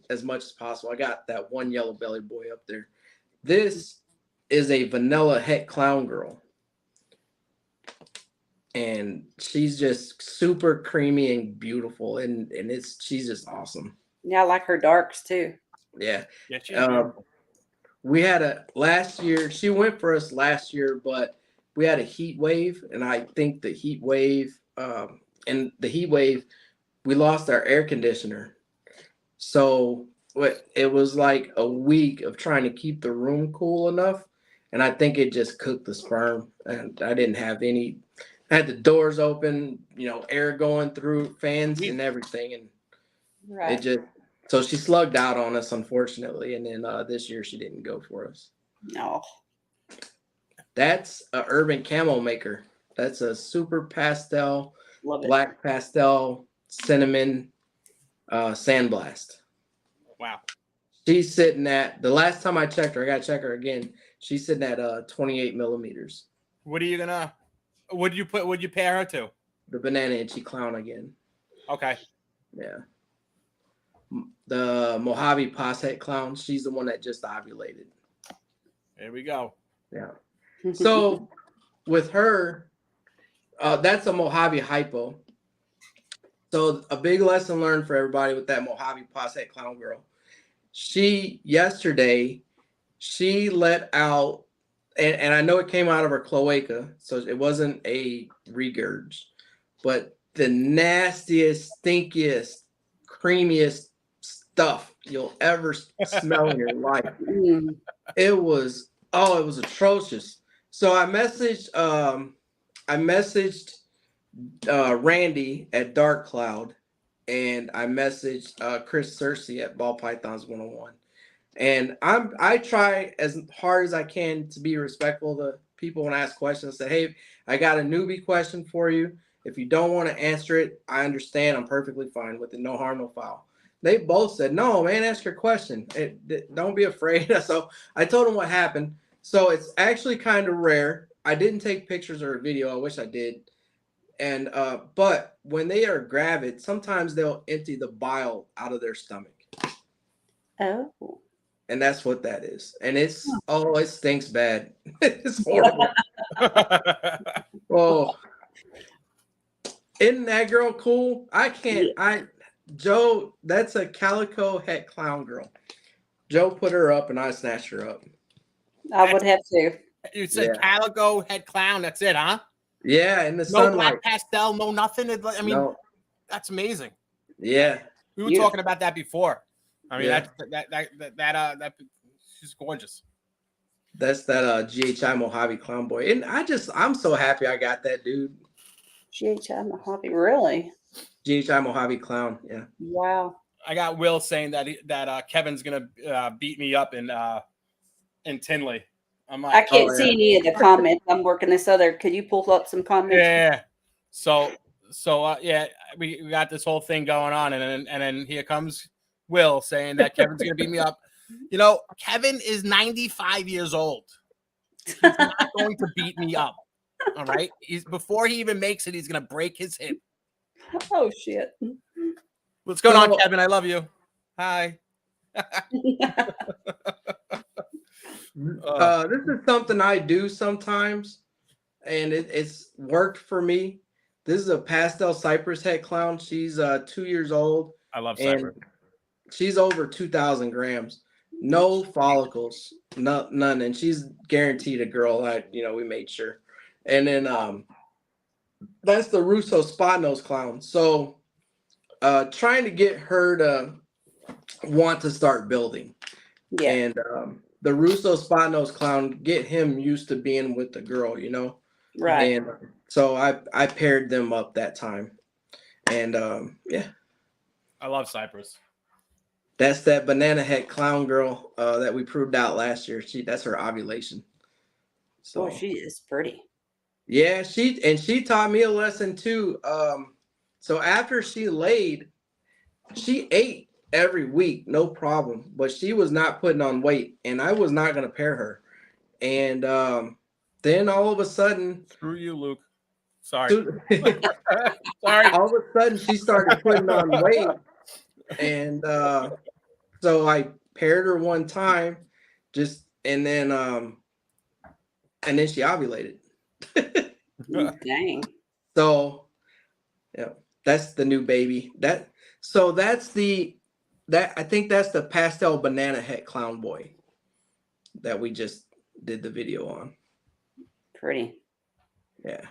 as much as possible. I got that one yellow belly boy up there. This is a vanilla het clown girl. And she's just super creamy and beautiful. And she's just awesome. Yeah, I like her darks too. Yeah. Yeah, she's beautiful. We had last year, she went for us last year, but we had a heat wave. And I think the heat wave, we lost our air conditioner. So it was like a week of trying to keep the room cool enough. And I think it just cooked the sperm. And I didn't have I had the doors open, air going through, fans and everything. And Right. so she slugged out on us, unfortunately. And then this year she didn't go for us. No. That's a urban camo maker. That's a super pastel, Love it. black pastel, cinnamon sandblast. Wow. She's sitting at, the last time I checked her, I got to check her again. She's sitting at 28 millimeters. Would you pair her to? The banana itchy clown again. Okay. Yeah. The Mojave Posset clown, she's the one that just ovulated. There we go. Yeah. So with her, that's a Mojave hypo. So a big lesson learned for everybody with that Mojave Posset clown girl. Yesterday, she let out, and I know it came out of her cloaca, so it wasn't a regurge, but the nastiest, stinkiest, creamiest stuff you'll ever smell in your life. It was atrocious. So I messaged Randy at Dark Cloud, and I messaged Chris Cersei at Ball Pythons 101. And I try as hard as I can to be respectful to people when I ask questions. Say, hey, I got a newbie question for you. If you don't want to answer it, I understand. I'm perfectly fine with it. No harm, no foul. They both said, no, man, ask your question. Don't be afraid. So I told them what happened. So it's actually kind of rare. I didn't take pictures or a video. I wish I did. And but when they are gravid, sometimes they'll empty the bile out of their stomach. Oh. And that's what that is. And it stinks bad. It's horrible. Oh, isn't that girl cool? Joe, that's a calico het clown girl. Joe put her up and I snatched her up. I would have to. You said calico head clown. That's it, huh? Yeah, in the No sunlight. black pastel, no nothing. I mean, No. That's amazing. Yeah. We were talking about that before. I mean, Yeah. that she's gorgeous. That's that GHI Mojave clown boy. And I'm so happy I got that dude. GHI Mojave, really? GHI Mojave clown. Yeah. Wow. I got Will saying that Kevin's gonna beat me up in Tinley. I'm like, I can't see any of the comments. I'm working this other. Could you pull up some comments? Yeah. So we got this whole thing going on, and then here comes Will saying that Kevin's gonna beat me up. Kevin is 95 years old. He's not going to beat me up. All right. Before he even makes it, he's gonna break his hip. Oh shit. What's going on, Kevin? I love you. Hi. This is something I do sometimes, and it's worked for me. This is a pastel cypress head clown. She's 2 years old. I love and cypress. she's over 2,000 grams. No follicles, none, and she's guaranteed a girl. We made sure. And then that's the Russo spot nose clown. So trying to get her to want to start building. Yeah. And the Russo spot nose clown, get him used to being with the girl, Right. And so I paired them up that time. And yeah. I love cypress. That's that banana head clown girl that we proved out last year. That's her ovulation. So Boy, she is pretty. yeah, she taught me a lesson too. So after she laid, she ate every week, no problem, but she was not putting on weight, and I was not gonna pair her. And then all of a sudden, Screw you, Luke. Sorry. Sorry. All of a sudden, she started putting on weight, and so I paired her one time, and then she ovulated. Dang. So, yeah, that's the new baby. I think that's the pastel banana head clown boy that we just did the video on. Pretty. Yeah.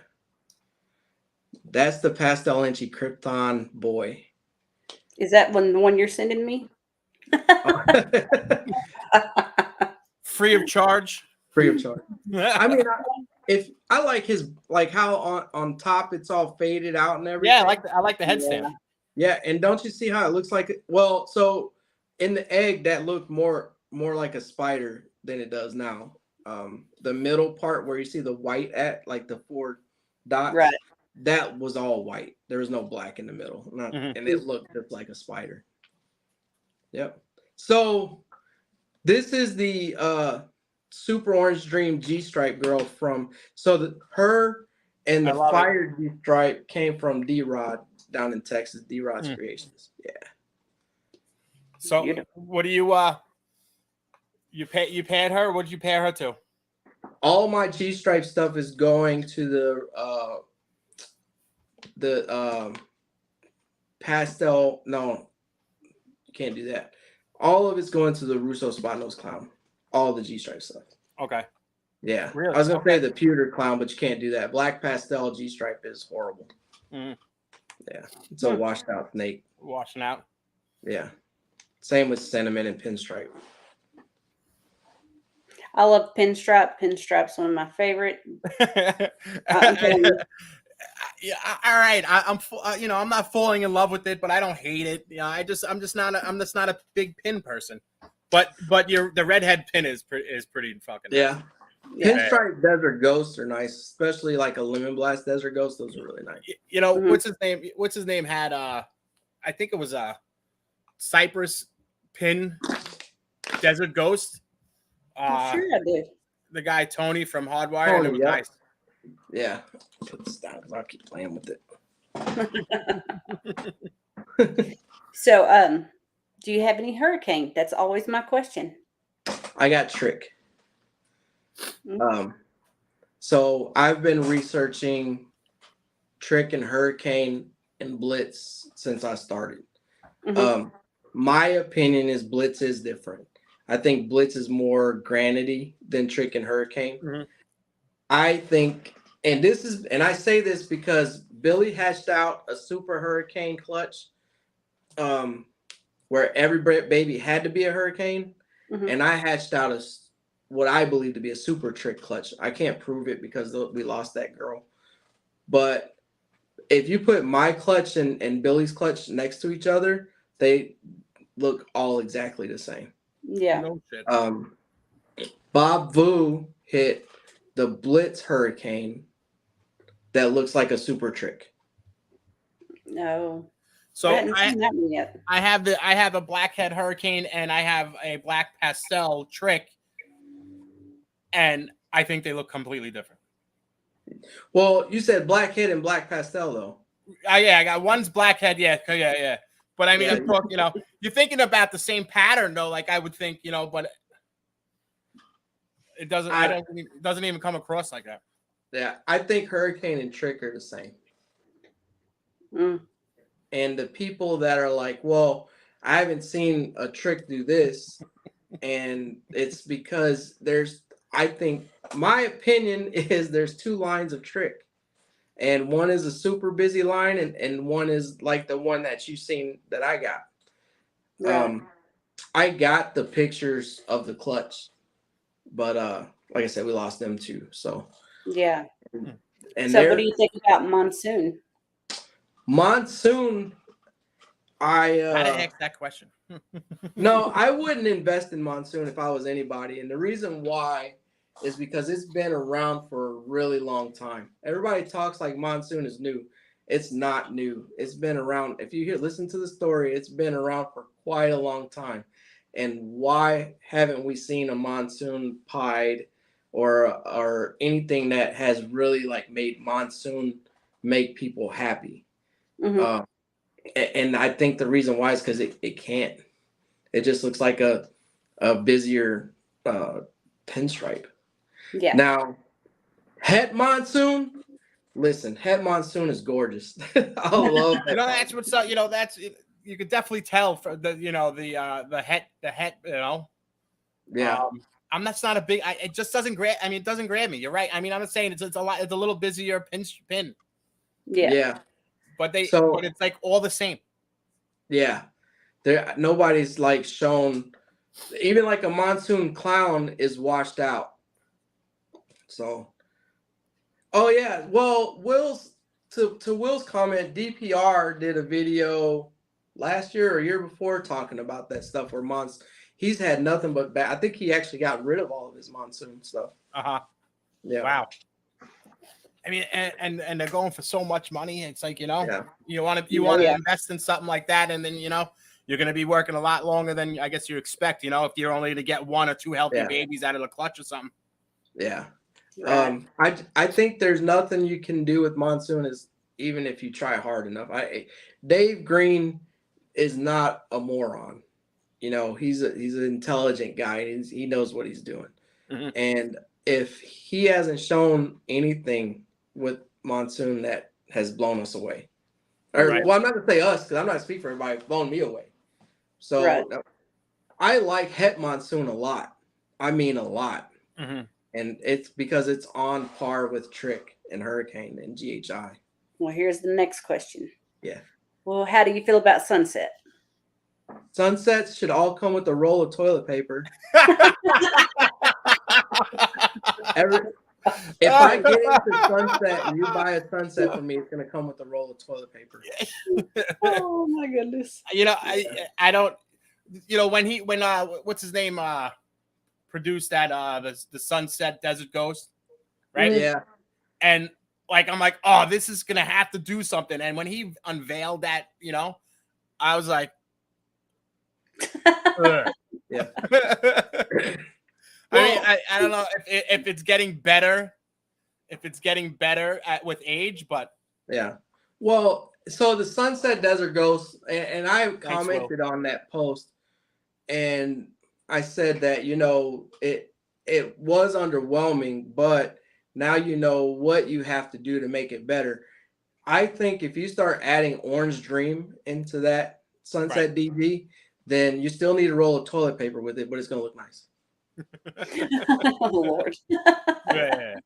That's the pastel inchy Krypton boy. Is that the one you're sending me? Free of charge. Free of charge. I mean, if I like his, like how on top it's all faded out and everything. Yeah, I like the headstand. Yeah, and don't you see how it looks like? Well, so in the egg that looked more like a spider than it does now. The middle part where you see the white at, like the 4 dots, Right. that was all white. There was no black in the middle, and it looked just like a spider. Yep. So this is the Super Orange Dream G-Stripe girl her and the Fire G-Stripe came from D-Rod down in Texas, D-Rod's Creations. Yeah. So what do you you paired her? What did you pair her to? All my G-Stripe stuff is going to the pastel. No, you can't do that. All of it's going to the Russo Spot Nose Clown. All the G-Stripe stuff. Okay. Yeah. Really? I was gonna say the pewter clown, but you can't do that. Black pastel G-Stripe is horrible. Yeah. It's a washed out snake. Washing out. Yeah. Same with cinnamon and pinstripe. I love pinstripe. Pinstripe's one of my favorite. I'm telling you. Yeah, all right. I'm not falling in love with it, but I don't hate it. I'm just not a big pin person. But the redhead pin is pretty fucking yeah. nice. Pinstripe Desert Ghosts are nice, especially like a Lemon Blast Desert Ghost. Those are really nice. What's his name? What's his name had I think it was a Cypress pin Desert Ghost. Sure I did. The guy Tony from Hardwire. And it was nice. Yeah. Put this down because I'll keep playing with it. So, do you have any hurricane? That's always my question. I got Trick. So I've been researching Trick and Hurricane and Blitz since I started. My opinion is Blitz is different. I think Blitz is more granity than Trick and Hurricane. I think, and I say this because Billy hatched out a Super Hurricane clutch, where every baby had to be a Hurricane, and I hatched out what I believe to be a Super Trick clutch. I can't prove it because we lost that girl, but if you put my clutch and Billy's clutch next to each other, they look all exactly the same. Yeah. No shit. Bob Vu hit the Blitz Hurricane that looks like a Super Trick. No. So I have a blackhead Hurricane and I have a black pastel Trick, and I think they look completely different. Well, you said blackhead and black pastel though. Yeah, I got one's blackhead. Yeah. But I mean, I'm talking, you're thinking about the same pattern though. Like I would think, but it doesn't. It doesn't even come across like that. Yeah, I think Hurricane and Trick are the same. Mm. And the people that are like, well, I haven't seen a trick do this, and it's because I think my opinion is there's two lines of trick, and one is a super busy line, and one is like the one that you've seen that I got. Right. I got the pictures of the clutch, but like I said, we lost them too. So Yeah. and So what do they're you think about Monsoon? Monsoon. I Gotta ask that question. No, I wouldn't invest in Monsoon if I was anybody. And the reason why is because it's been around for a really long time. Everybody talks like Monsoon is new. It's not new. It's been around. If you listen to the story, it's been around for quite a long time. And why haven't we seen a Monsoon pied or anything that has really like made Monsoon make people happy? Mm-hmm. And I think the reason why is because it can't. It just looks like a busier pinstripe. Yeah. Now, Het Monsoon, listen, Het Monsoon is gorgeous. I love that. That's what's up. You could definitely tell for the the het. Yeah, I'm that's not a big. It just doesn't grab. I mean, it doesn't grab me. You're right. I mean, I'm not saying it's a lot. It's a little busier pin, Yeah. but So but it's like all the same. yeah, nobody's like shown. Even like a Monsoon clown is washed out. So, oh yeah. Well, to Will's comment, DPR did a video last year or year before talking about that stuff where he's had nothing but bad. I think he actually got rid of all of his Monsoon stuff. Yeah. Wow. I mean, and they're going for so much money. It's like, you want to invest in something like that, and then you're going to be working a lot longer than I guess you expect. If you're only to get one or two healthy babies out of the clutch or something. Yeah. Right. I think there's nothing you can do with Monsoon even if you try hard enough. Dave Green is not a moron. He's an intelligent guy. He knows what he's doing. Mm-hmm. And if he hasn't shown anything with Monsoon that has blown us away, well, I'm not gonna say us because I'm not speaking for everybody. Blown me away. So I like Het Monsoon a lot. I mean a lot. Mm-hmm. And it's because it's on par with Trick and Hurricane and GHI. Well, here's the next question. Yeah. Well, how do you feel about Sunset? Sunsets should all come with a roll of toilet paper. If I get into Sunset and you buy a Sunset from me, it's going to come with a roll of toilet paper. Oh my goodness. I don't. When what's his name produced that the Sunset Desert Ghost, right? Yeah. And I'm like, oh, this is gonna have to do something. And when he unveiled that, I was like, yeah. I mean, I don't know if it's getting better, with age, but yeah. Well, so the Sunset Desert Ghost, and I commented on that post, and I said that it was underwhelming, but now you know what you have to do to make it better. I think if you start adding Orange Dream into that Sunset DG, then you still need a roll of toilet paper with it, but it's going to look nice. Oh, Lord. Yeah.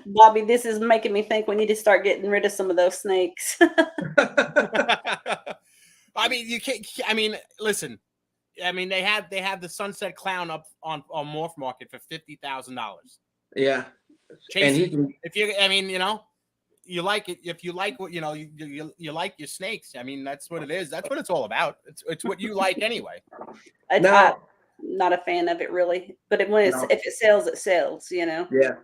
Bobby, this is making me think we need to start getting rid of some of those snakes. I mean, you can't. I mean, listen. I mean, they have the Sunset Clown up on Morph Market for $50,000. Yeah, Chase, if you, I mean, you like it. If you like what you like your snakes. I mean, that's what it is. That's what it's all about. It's what you like anyway. I'm not a fan of it really, but if it sells, it sells. Yeah,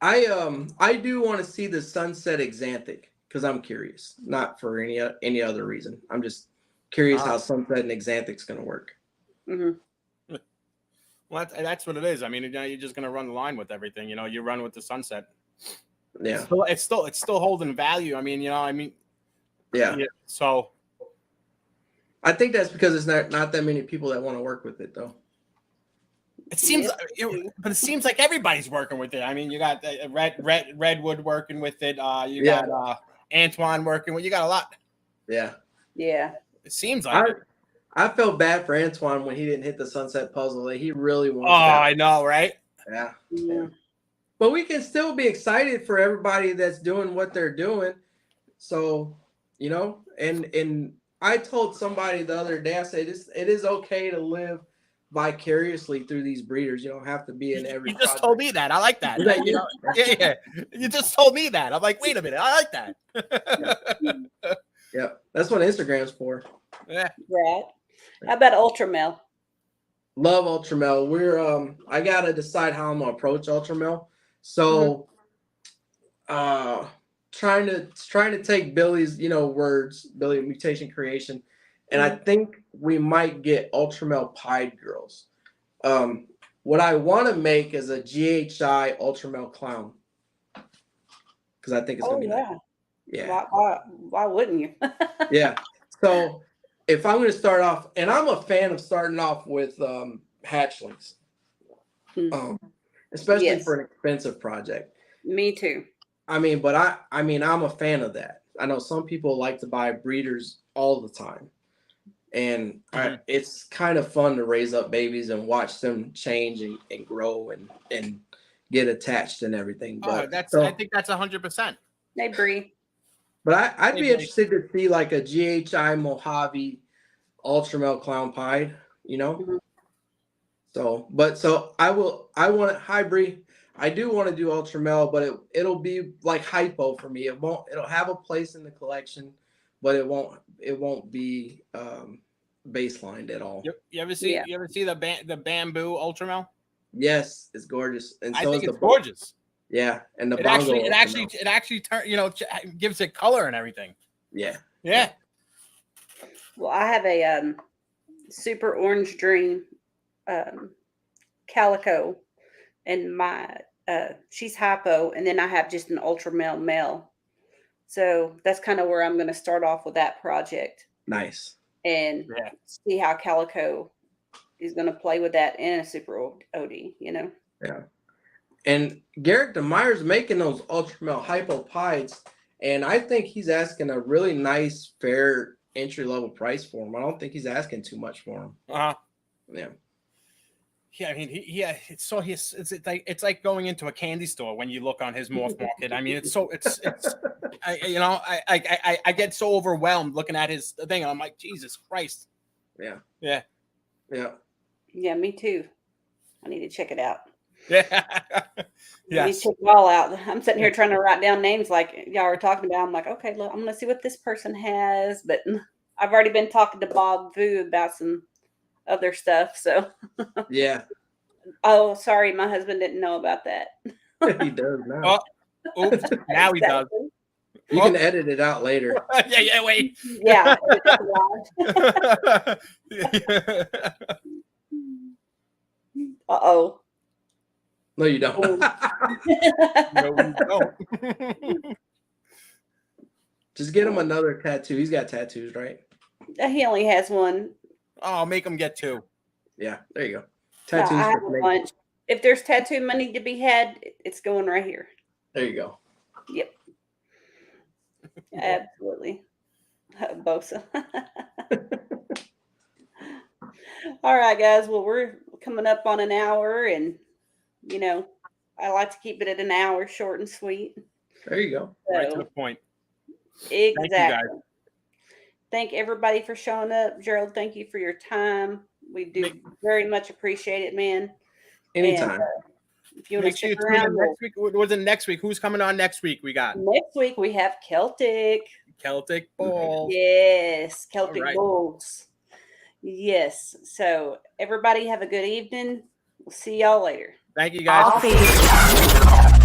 I do want to see the Sunset Exanthic because I'm curious, not for any other reason. I'm just curious how Sunset and Exanthic's going to work. Mm-hmm. Well, that's what it is. I mean, you're just going to run the line with everything. You run with the Sunset. Yeah, it's still holding value. I mean, yeah. So I think that's because it's not that many people that want to work with it, though. It seems, but it seems like everybody's working with it. I mean, you got Redwood working with it. You got Antoine working with you. Got a lot. Yeah. Yeah. It seems like it. I felt bad for Antoine when he didn't hit the sunset puzzle. Like, he really Oh, wants that. I know, right? Yeah. Yeah. But we can still be excited for everybody that's doing what they're doing. So, and I told somebody the other day, I said, it is okay to live vicariously through these breeders. You don't have to be in every You just project. told me that. I like that. Is that you? Yeah. You just told me that. I'm like, wait a minute. I like that. Yeah. That's what Instagram's for. Yeah. Right. How about Ultramel? Love Ultramel. We're I gotta decide how I'm gonna approach Ultramel. So trying to take Billy's, words, Billy Mutation Creation, and I think we might get Ultramel Pied girls. What I want to make is a GHI Ultramel clown. Because I think it's gonna be nice. Yeah. Why wouldn't you? Yeah. So if I'm going to start off, and I'm a fan of starting off with hatchlings, especially for an expensive project. Me too. I'm a fan of that. I know some people like to buy breeders all the time, and it's kind of fun to raise up babies and watch them change and grow and get attached and everything. But I think that's 100%. They breed. But I'd be interested to see like a GHI Mojave Ultramel Clown Pied, So I want hybrid. I do want to do Ultramel, but it'll be like hypo for me. It'll have a place in the collection, but it won't be baselined at all. You ever see the bamboo Ultramel? Yes, it's gorgeous. And I so think is it's gorgeous. Yeah, and the it bongo actually gives it color and everything. Yeah. Well, I have a super orange dream calico, and my she's hypo, and then I have just an Ultramel male. So that's kind of where I'm going to start off with that project. Nice. And see how calico is going to play with that in a super OD. Yeah. And Garrett DeMeyer's making those Ultramel hypo pieds, and I think he's asking a really nice, fair entry-level price for him. I don't think he's asking too much for him. Yeah. I mean, it's like going into a candy store when you look on his morph market. I mean, I get so overwhelmed looking at his thing, and I'm like, Jesus Christ. Yeah. Yeah, me too. I need to check it out. Yeah. Yes. Check it all out. I'm sitting here trying to write down names like y'all were talking about. I'm like, okay, look, I'm going to see what this person has. But I've already been talking to Bob Vu about some other stuff. So yeah. Oh, sorry, my husband didn't know about that. He does now. Oops, now he does. You can edit it out later. Yeah, wait. Yeah. Uh-oh. No, you don't. No, we don't. Just get him another tattoo. He's got tattoos, right? He only has one. Oh, I'll make him get two. Yeah, there you go. Tattoos. I have a bunch. If there's tattoo money to be had, it's going right here. There you go. Yep. Absolutely. Bosa. All right, guys. Well, we're coming up on an hour, and I like to keep it at an hour, short and sweet. There you go. So, right to the point. Exactly. Thank you, guys. Thank everybody for showing up. Jerald, thank you for your time. We do very much appreciate it, man. Anytime. And, if you want to stick around next week, what was it next week? Who's coming on next week? Next week we have Celtic Balls. Yes, Celtic Bulls. Yes. So everybody have a good evening. We'll see y'all later. Thank you, guys.